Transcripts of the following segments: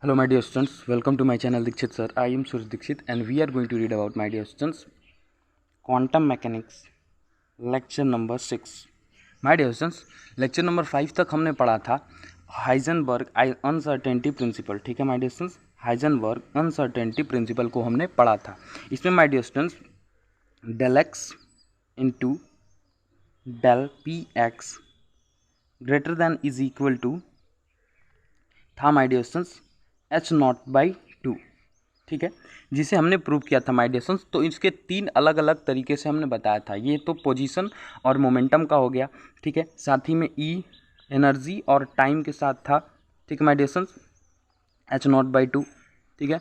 Hello my dear students, welcome to my channel Dikshit sir. I am Suraj Dikshit and we are going to read about, my dear students, quantum mechanics lecture number 6. My dear students, lecture number 5 तक हमने पढ़ा था Heisenberg uncertainty principle. ठीक है my dear students, Heisenberg uncertainty principle को हमने पढ़ा था. इसमें my dear students del x into del P x greater than is equal to था my dear students H not by two. ठीक है, जिसे हमने प्रूव किया था माय डियर स्टूडेंट्स. तो इसके तीन अलग अलग तरीके से हमने बताया था. ये तो पोजीशन और मोमेंटम का हो गया. ठीक है, साथ ही में ई एनर्जी और टाइम के साथ था. ठीक है my dear students, H not by two. ठीक है,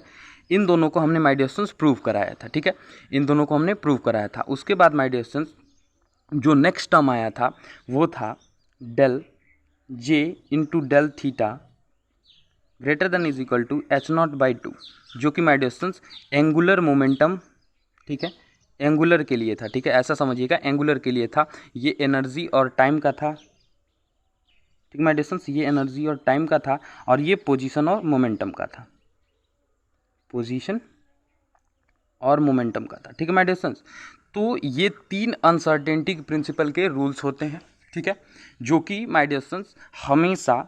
इन दोनों को हमने माय डियर स्टूडेंट्स प्रूव कराया था. ठीक है, इन दोनों को हमने प्रूव कराया था. उसके बाद माय डियर स्टूडेंट्स जो नेक्स्ट टर्म आया था वो था del J into del theta greater than is equal to H not by two, जो कि my dear students angular momentum, ठीक है, एंगुलर के लिए था. ठीक है, ऐसा समझिएगा, एंगुलर के लिए था. ये एनर्जी और टाइम का था. ठीक है माय डियर स्टूडेंट्स, ये एनर्जी और टाइम का था और ये पोजीशन और मोमेंटम का था. पोजीशन और मोमेंटम का था. ठीक है माय डियर स्टूडेंट्स, तो ये तीन अनसर्टेनिटी प्रिंसिपल के रूल्स होते हैं. ठीक है, जो कि माय डियर स्टूडेंट्स हमेशा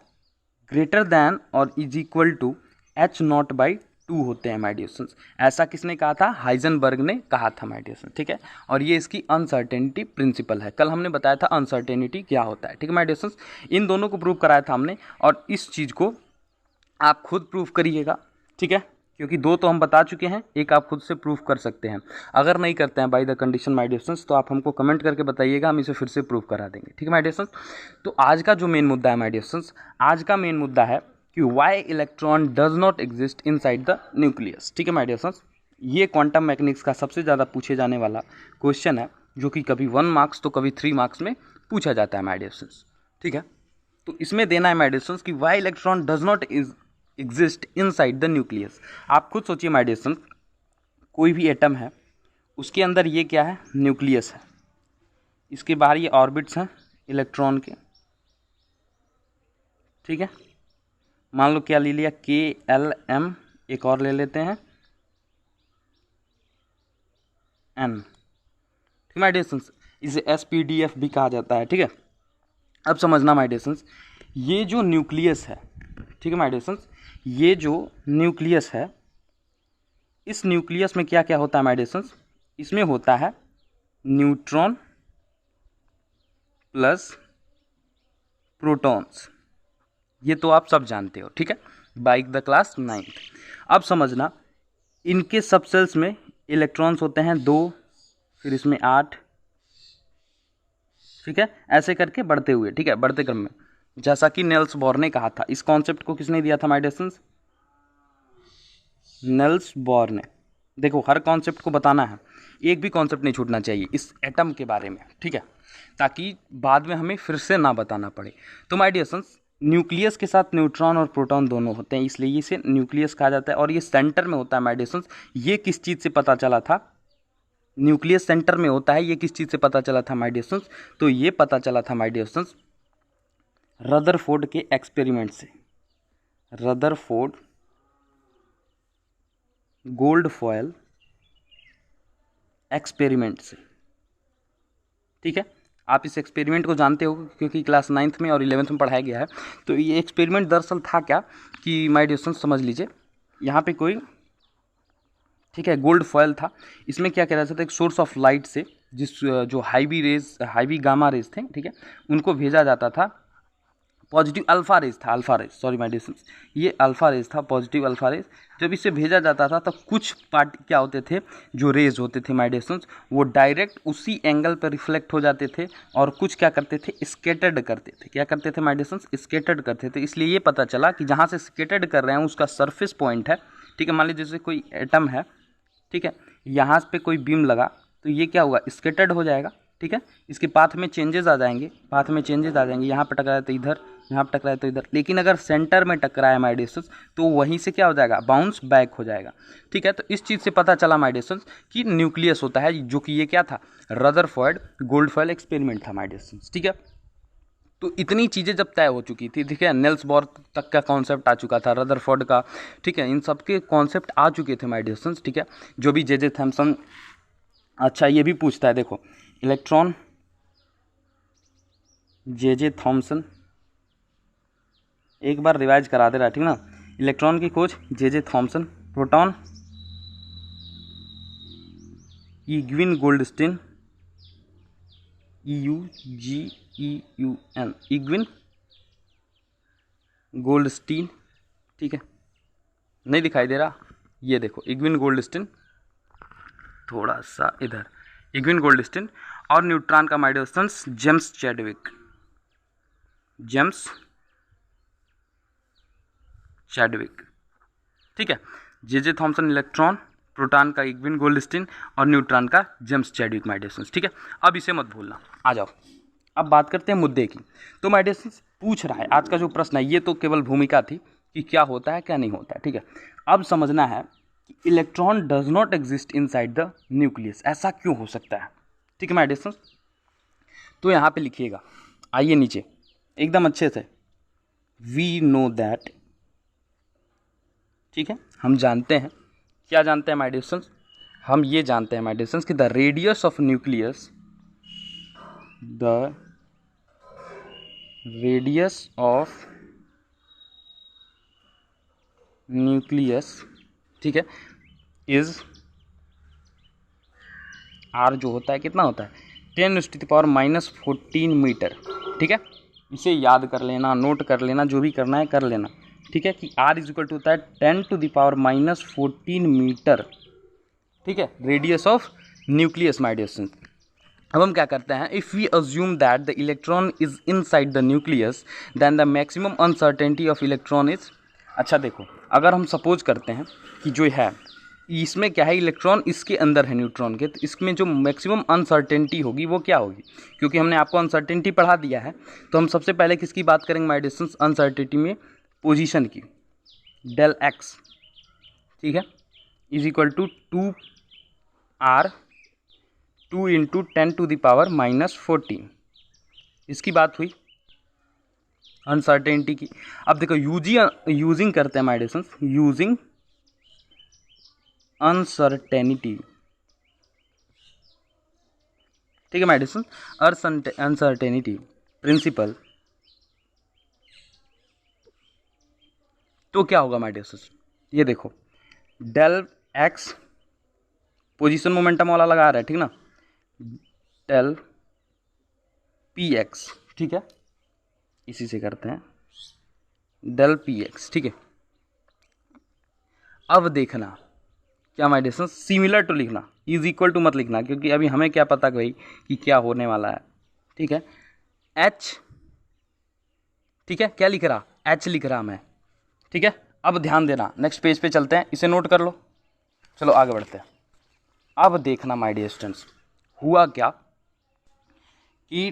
ग्रेटर दैन और is equal to H not by two होते हैं माय डियर स्टूडेंट्स. ऐसा किसने कहा था? हाइजेनबर्ग ने कहा था माय डियर स्टूडेंट्स. ठीक है, और ये इसकी अनसर्टेनिटी प्रिंसिपल है. कल हमने बताया था अनसर्टेनिटी क्या होता है. ठीक है माय डियर स्टूडेंट्स, इन दोनों को प्रूव कराया था हमने और इस चीज़ को आप खुद प्रूव करिएगा. ठीक है, क्योंकि दो तो हम बता चुके हैं, एक आप खुद से प्रूव कर सकते हैं. अगर नहीं करते हैं by the condition my dear students तो आप हमको कमेंट करके बताइएगा, हम इसे फिर से प्रूव करा देंगे. ठीक है माय डियर स्टूडेंट्स, तो आज का जो मेन मुद्दा है माय डियर स्टूडेंट्स, आज का मेन मुद्दा है कि why electron does not exist inside the nucleus. ठीक है माय डियर स्टूडेंट्स, ये क्वांटम मैकेनिक्स का सबसे ज़्यादा पूछे जाने वाला क्वेश्चन है, जो कि कभी 1 मार्क्स तो कभी 3 मार्क्स में पूछा जाता है माय डियर स्टूडेंट्स. ठीक है, तो इसमें देना है माय डियर स्टूडेंट्स कि why electron does not exist inside the nucleus. आप खुद सोचिए माय डियर स्टूडेंट्स, कोई भी एटम है, उसके अंदर ये क्या है? न्यूक्लियस है. इसके बाहर ये ऑर्बिट्स हैं इलेक्ट्रॉन के. ठीक है, मान लो क्या ले लिया, के एल एम, एक और ले लेते हैं एन. ठीक माय डियर स्टूडेंट्स, इसे एस पी डी एफ भी कहा जाता है. ठीक है, अब समझना माय डियर स्टूडेंट्स, ये जो न्यूक्लियस है, ठीक है माय डियर स्टूडेंट्स, ये जो न्यूक्लियस है, इस न्यूक्लियस में क्या क्या होता है माय डियर स्टूडेंट्स? इसमें होता है न्यूट्रॉन प्लस प्रोटॉन्स. ये तो आप सब जानते हो. ठीक है, बाय द क्लास 9th. अब समझना, इनके सब सेल्स में इलेक्ट्रॉन्स होते हैं 2, फिर इसमें 8. ठीक है, ऐसे करके बढ़ते हुए, ठीक है, बढ़ते क्रम में, जैसा कि नेल्स बोर ने कहा था. इस कॉन्सेप्ट को किसने दिया था my dear students? Niels Bohr ने. देखो, हर कॉन्सेप्ट को बताना है, एक भी कॉन्सेप्ट नहीं छूटना चाहिए इस एटम के बारे में. ठीक है, ताकि बाद में हमें फिर से ना बताना पड़े. तो माय डियर स्टूडेंट्स, न्यूक्लियस के साथ न्यूट्रॉन और प्रोटॉन दोनों होते हैं, इसलिए इसे न्यूक्लियस कहा जाता है और ये सेंटर में होता है माय डियर स्टूडेंट्स. ये किस चीज़ से पता चला था? न्यूक्लियस सेंटर में होता है. ये किस चीज़ से पता चला था माय डियर स्टूडेंट्स? तो ये पता चला था माय डियर स्टूडेंट्स रदरफोर्ड के एक्सपेरिमेंट से. रदरफोर्ड गोल्ड फॉयल एक्सपेरिमेंट से. ठीक है, आप इस एक्सपेरिमेंट को जानते हो क्योंकि क्लास 9th में और 11th में पढ़ाया गया है. तो ये एक्सपेरिमेंट दरअसल था क्या कि माय डियर स्टूडेंट्स समझ लीजिए, यहाँ पे कोई, ठीक है, गोल्ड फॉयल था. इसमें क्या करा जाता था, एक सोर्स ऑफ लाइट से जो हाईवी गामा रेज थे, ठीक है, उनको भेजा जाता था. पॉजिटिव अल्फा रेज था, alpha rays, sorry my dear students, ये अल्फा रेज था, पॉजिटिव अल्फा रेज. जब इसे भेजा जाता था तब कुछ पार्ट क्या होते थे, जो रेज होते थे माय डियर स्टूडेंट्स, वो डायरेक्ट उसी एंगल पर रिफ्लेक्ट हो जाते थे और कुछ क्या करते थे, स्केटर्ड करते थे. क्या करते थे माय डियर स्टूडेंट्स? स्केटर्ड करते थे. इसलिए ये पता चला कि जहाँ से स्केटर्ड कर रहे हैं उसका सरफेस पॉइंट है. ठीक है, मान लीजिए जैसे कोई एटम है, ठीक है, यहाँ पे कोई बीम लगा तो ये क्या होगा, स्केटर्ड हो जाएगा. ठीक है, इसके पाथ में चेंजेस आ जाएंगे, यहाँ पे टकराए तो इधर, यहाँ पे टकराए तो इधर. लेकिन अगर सेंटर में टकराए माय डियर स्टूडेंट्स तो वहीं से क्या हो जाएगा, बाउंस बैक हो जाएगा. ठीक है, तो इस चीज़ से पता चला माय डियर स्टूडेंट्स कि न्यूक्लियस होता है, जो कि ये क्या था, रदरफोर्ड गोल्ड फॉयल एक्सपेरिमेंट था माय डियर स्टूडेंट्स. ठीक है, तो इतनी चीज़ें जब तय हो चुकी थी, ठीक है, नेल्स बोर तक का कॉन्सेप्ट आ चुका था, रदरफोर्ड का, ठीक है, इन सब के कॉन्सेप्ट आ चुके थे माय डियर स्टूडेंट्स, ठीक है, जो भी जे थॉमसन। अच्छा ये भी पूछता है, देखो इलेक्ट्रॉन जे थॉमसन, एक बार रिवाइज करा दे रहा है, ठीक ना। इलेक्ट्रॉन की खोज J Thomson, proton Eugen Goldstein, EUGEUN, Eugen Goldstein, ठीक है, नहीं दिखाई दे रहा, ये देखो इग्विन गोल्डस्टीन, थोड़ा सा इधर, इग्विन गोल्डस्टीन। और न्यूट्रॉन का my dear students James Chadwick, James Chadwick, ठीक है। जे थॉमसन इलेक्ट्रॉन, प्रोटॉन का इग्विन गोल्डस्टीन और न्यूट्रॉन का James Chadwick my dear students, ठीक है। अब इसे मत भूलना। आ जाओ अब बात करते हैं मुद्दे की। तो माय डियर स्टूडेंट्स पूछ रहा है आज का जो प्रश्न है, ये तो केवल भूमिका थी कि क्या होता है क्या नहीं होता है, ठीक है। अब समझना है कि electron does not exist inside the nucleus, ऐसा क्यों हो सकता है, ठीक है माय डियर स्टूडेंट्स। तो यहाँ पे लिखिएगा, आइए नीचे एकदम अच्छे से, वी नो दैट, ठीक है, हम जानते हैं, क्या जानते हैं माय डियर स्टूडेंट्स, हम ये जानते हैं माय डियर स्टूडेंट्स कि the radius of nucleus, the radius of nucleus, ठीक है, इज आर, जो होता है कितना होता है 10⁻⁻14 मीटर, ठीक है। इसे याद कर लेना, नोट कर लेना, जो भी करना है कर लेना, ठीक है, कि R इज इक्वल टू होता है 10⁻⁻14 मीटर, ठीक है, radius of nucleus my dear students. अब हम क्या करते हैं, if we assume that the electron is inside the nucleus then the maximum uncertainty of electron is, अच्छा देखो, अगर हम सपोज करते हैं कि जो है इसमें क्या है, इलेक्ट्रॉन इसके अंदर है न्यूट्रॉन के, तो इसमें जो मैक्सिमम अनसर्टेनिटी होगी वो क्या होगी, क्योंकि हमने आपको अनसर्टेनिटी पढ़ा दिया है, तो हम सबसे पहले किसकी बात करेंगे माय डिस्टेंस अनसर्टेनिटी में, पोजीशन की, डेल एक्स, ठीक है, इज इक्वल टू 2R 2 × 10⁻⁻14, इसकी बात हुई अनसर्टेनिटी की। अब देखो यूजिंग करते हैं माय डियर, यूजिंग अनसर्टेनिटी, ठीक है माय डियर, अनसर्टेनिटी प्रिंसिपल, तो क्या होगा माय डियर, ये देखो डेल एक्स पोजीशन मोमेंटम वाला लगा रहा है, ठीक ना, डेल पी एक्स, ठीक है, इसी से करते हैं डेल पी एक्स, ठीक है। अब देखना क्या माय डियर, सिमिलर टू लिखना, इज इक्वल टू मत लिखना, क्योंकि अभी हमें क्या पता भाई कि क्या होने वाला है, ठीक है। एच, ठीक है, क्या लिख रहा, एच लिख रहा मैं, ठीक है। अब ध्यान देना, नेक्स्ट पेज पे चलते हैं, इसे नोट कर लो, चलो आगे बढ़ते हैं। अब देखना माय डियर स्टूडेंट्स, हुआ क्या कि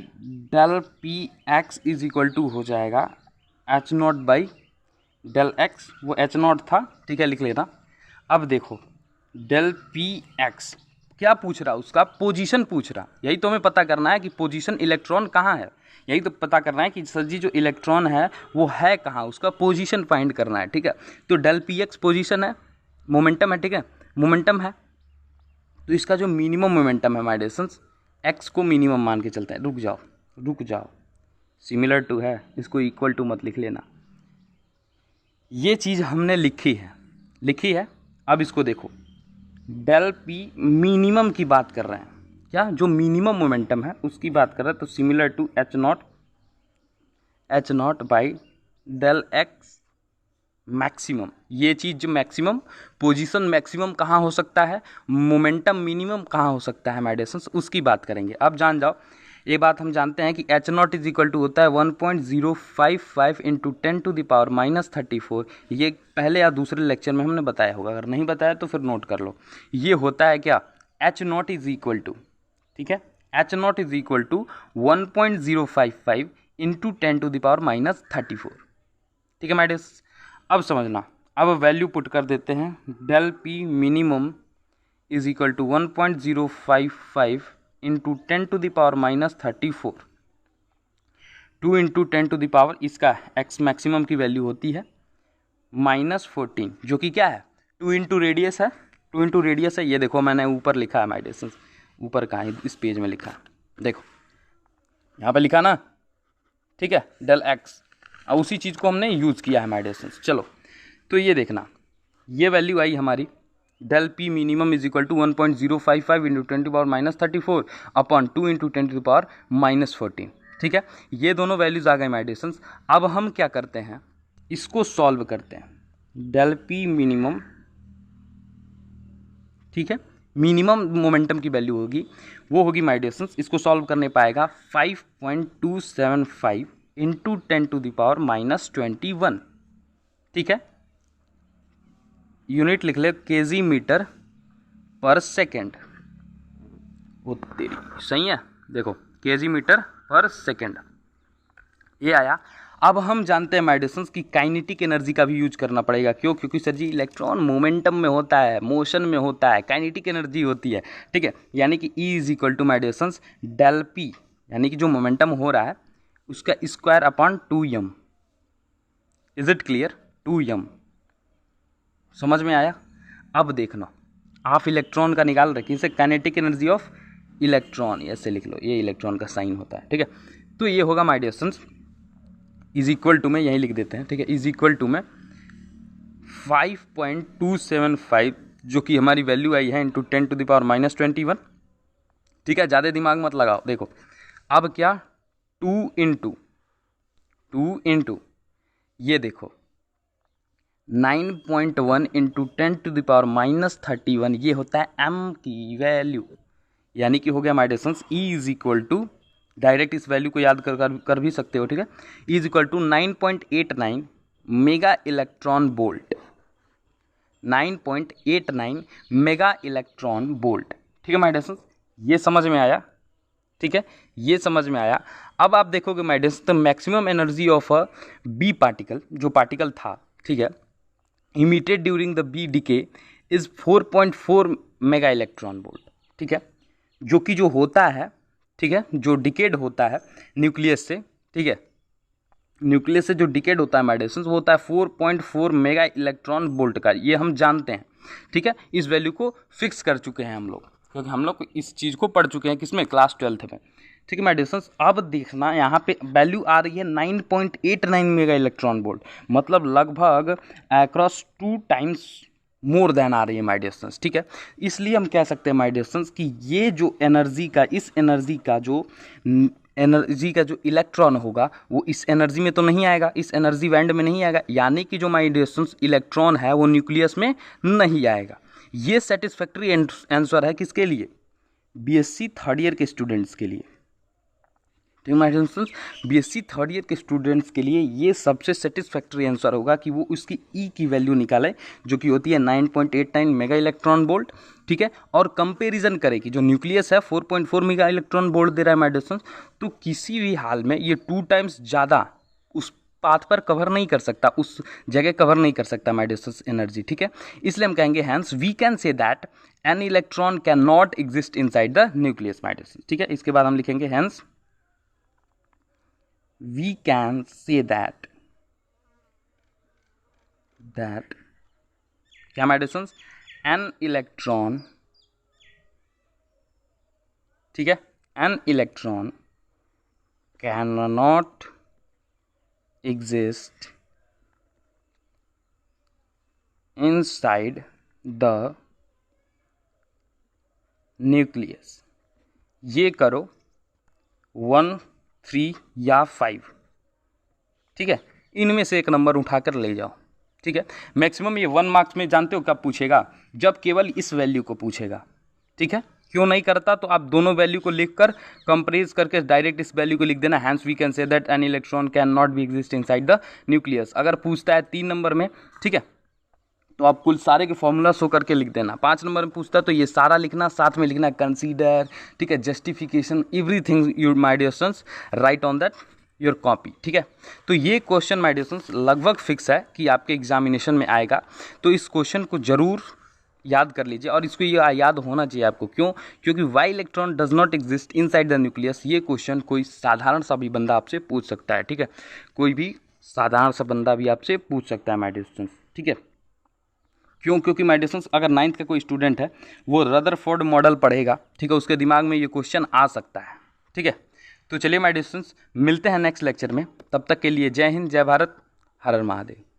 del P X is equal to हो जाएगा H0 बाई डेल एक्स, वो H0 था, ठीक है, लिख लेना। अब देखो डेल पी एक्स क्या पूछ रहा, उसका पोजीशन पूछ रहा, यही तो हमें पता करना है कि पोजीशन इलेक्ट्रॉन कहाँ है, यही तो पता करना है कि सर जी जो इलेक्ट्रॉन है वो है कहाँ, उसका पोजीशन फाइंड करना है, ठीक है। तो डेल पी एक्स पोजीशन है, मोमेंटम है, ठीक है, मोमेंटम है, तो इसका जो मिनिमम मोमेंटम है माय डियर, एक्स को मिनिमम मान के चलते हैं, रुक जाओ, सिमिलर टू है, इसको इक्वल टू मत लिख लेना, ये चीज़ हमने लिखी है। अब इसको देखो, डेल पी मिनिमम की बात कर रहे हैं, क्या जो मिनिमम मोमेंटम है उसकी बात कर रहे हैं, तो similar to H0 by del X maximum, ये चीज़ जो मैक्सिमम पोजीशन, मैक्सिमम कहाँ हो सकता है, मोमेंटम मिनिमम कहाँ हो सकता है माय डियर, उसकी बात करेंगे। अब जान जाओ, ये बात हम जानते हैं कि H0 इज इक्वल टू होता है 1.055 इंटू 10⁻⁻34, ये पहले या दूसरे लेक्चर में हमने बताया होगा, अगर नहीं बताया तो फिर नोट कर लो। ये होता है क्या, H0 इज इक्वल टू, ठीक है, H0 is equal to 1.055 into 10⁻⁻34, ठीक है माय डियर। अब समझना, अब वैल्यू पुट कर देते हैं, del P minimum is equal to 1.055 into 10⁻⁻34, 2 into 10⁻, इसका एक्स मैक्सिमम की वैल्यू होती है -14, जो कि क्या है 2 इंटू रेडियस है, 2 इंटू रेडियस है। ये देखो मैंने ऊपर लिखा है माय डिस्टेंस, ऊपर कहाँ है, इस पेज में लिखा है, देखो यहाँ पे लिखा ना, ठीक है, डेल एक्स, और उसी चीज़ को हमने यूज़ किया है माय डिस्टेंस। चलो तो ये देखना, ये वैल्यू आई हमारी del P minimum is equal to 1.055 into 10⁻34 upon 2 into 10⁻14, ठीक है। ये दोनों वैल्यूज आ गए माय डिस्टेंस। अब हम क्या करते हैं, इसको सॉल्व करते हैं। डेल पी मिनिमम, ठीक है, मिनिमम मोमेंटम की वैल्यू होगी, वो होगी माय डिस्टेंस, इसको सॉल्व करने पाएगा 5.275 इंटू 10⁻21, ठीक है। यूनिट लिख ले केजी मीटर पर सेकेंड, वो तेरी सही है, देखो केजी मीटर पर सेकेंड ये आया। अब हम जानते हैं माय डिस्टेंस की काइनेटिक एनर्जी का भी यूज करना पड़ेगा। क्यों? क्योंकि सर जी इलेक्ट्रॉन मोमेंटम में होता है, मोशन में होता है, काइनेटिक एनर्जी होती है, ठीक है। यानी कि E is equal to my distance del P, यानी कि जो मोमेंटम हो रहा है उसका square upon 2m। Is it clear? 2m समझ में आया? अब देखना, हाफ इलेक्ट्रॉन का निकाल रखिए, इसे काइनेटिक एनर्जी ऑफ इलेक्ट्रॉन ऐसे लिख लो, ये इलेक्ट्रॉन का साइन होता है, ठीक है। तो ये होगा my distance is equal to में, यही लिख देते हैं, ठीक है, इज इक्वल टू में 5.275 जो कि हमारी वैल्यू आई है इंटू 10⁻21, ठीक है। ज़्यादा दिमाग मत लगाओ, देखो अब क्या 2 इंटू ये देखो 9.1 इंटू 10⁻31, ये होता है m की वैल्यू, यानी कि हो गया my distance E is equal to, direct इस वैल्यू को याद कर भी सकते हो, ठीक है। E is equal to 9.89 mega electron volt, 9.89 mega electron volt, ठीक है माय डिस्टेंस। ये समझ में आया, ठीक है, ये समझ में आया। अब आप देखोगे my distance the maximum energy of a B particle, जो पार्टिकल था, ठीक है, emitted during the B decay is 4.4 mega electron volt, ठीक है। जो कि जो होता है, ठीक है, जो डिकेड होता है न्यूक्लियस से, ठीक है, न्यूक्लियस से जो डिकेड होता है माय डिस्टेंस वो होता है 4.4 मेगा इलेक्ट्रॉन वोल्ट का, ये हम जानते हैं, ठीक है। इस वैल्यू को फिक्स कर चुके हैं हम लोग, क्योंकि हम लोग इस चीज़ को पढ़ चुके हैं किसमें, क्लास 12th में, ठीक है माय डिस्टेंस। अब देखना यहाँ पे वैल्यू आ रही है 9.89 मेगा इलेक्ट्रॉन वोल्ट, मतलब लगभग अक्रॉस 2 टाइम्स मोर देन आ रही है माय डिस्टेंस, ठीक है। इसलिए हम कह सकते हैं माय डिस्टेंस कि ये जो एनर्जी का, इस एनर्जी का जो इलेक्ट्रॉन होगा वो इस एनर्जी में तो नहीं आएगा, इस एनर्जी बैंड में नहीं आएगा, यानी कि जो माय डिस्टेंस इलेक्ट्रॉन है वो न्यूक्लियस में नहीं आएगा। ये सेटिस्फैक्ट्री आंसर है किसके लिए? बीएससी थर्ड ईयर के स्टूडेंट्स के लिए, ठीक है my distance. BSc third year के स्टूडेंट्स के लिए ये सबसे सेटिस्फैक्ट्री आंसर होगा कि वो उसकी ई की वैल्यू निकाले, जो कि होती है 9.89 मेगा इलेक्ट्रॉन वोल्ट, ठीक है, और कंपैरिजन करे कि जो न्यूक्लियस है 4.4 मेगा इलेक्ट्रॉन वोल्ट दे रहा है माय डिस्टेंस, तो किसी भी हाल में ये 2 टाइम्स ज़्यादा उस पाथ पर कवर नहीं कर सकता, उस जगह कवर नहीं कर सकता माय डिस्टेंस एनर्जी, ठीक है। इसलिए हम कहेंगे hence we can say that an electron can not exist inside the nucleus my distance, ठीक है। इसके बाद हम लिखेंगे hence we can say that क्या माय डिस्टेंस an electron, ठीक है, an electron cannot exist inside the nucleus। ये करो 1, 3 या 5, ठीक है, इनमें से एक नंबर उठाकर ले जाओ, ठीक है। मैक्सिमम ये 1 मार्क्स में जानते हो कब पूछेगा? जब केवल इस वैल्यू को पूछेगा, ठीक है। क्यों नहीं करता? तो आप दोनों वैल्यू को लिखकर कंपेरिज करके डायरेक्ट इस वैल्यू को लिख देना, hence we can say that an electron can not be exist inside the nucleus. अगर पूछता है 3 नंबर में, ठीक है, तो आप कुल सारे के फॉर्मूला शो करके लिख देना। 5 नंबर में पूछता है तो ये सारा लिखना, साथ में लिखना कंसीडर, ठीक है, justification, everything your my dear students right on that your copy, ठीक है। तो ये क्वेश्चन माय डियर स्टूडेंट्स लगभग फिक्स है कि आपके एग्जामिनेशन में आएगा, तो इस क्वेश्चन को जरूर याद कर लीजिए और इसको ये याद होना चाहिए आपको। क्यों? क्योंकि why electron does not exist inside the nucleus, ये क्वेश्चन कोई साधारण सा भी बंदा आपसे पूछ सकता है। ठीक है, कोई भी साधारण सा बंदा भी आपसे पूछ सकता है माय डियर स्टूडेंट्स। ठीक है, क्यों? क्योंकि माय डियर स्टूडेंट्स अगर 9th का कोई स्टूडेंट है वो रदरफोर्ड मॉडल पढ़ेगा, ठीक है, उसके दिमाग में ये क्वेश्चन आ सकता है। ठीक है, तो चलिए माय डियर स्टूडेंट्स मिलते हैं नेक्स्ट लेक्चर में, तब तक के लिए जय हिंद, जय भारत, हर हर महादेव।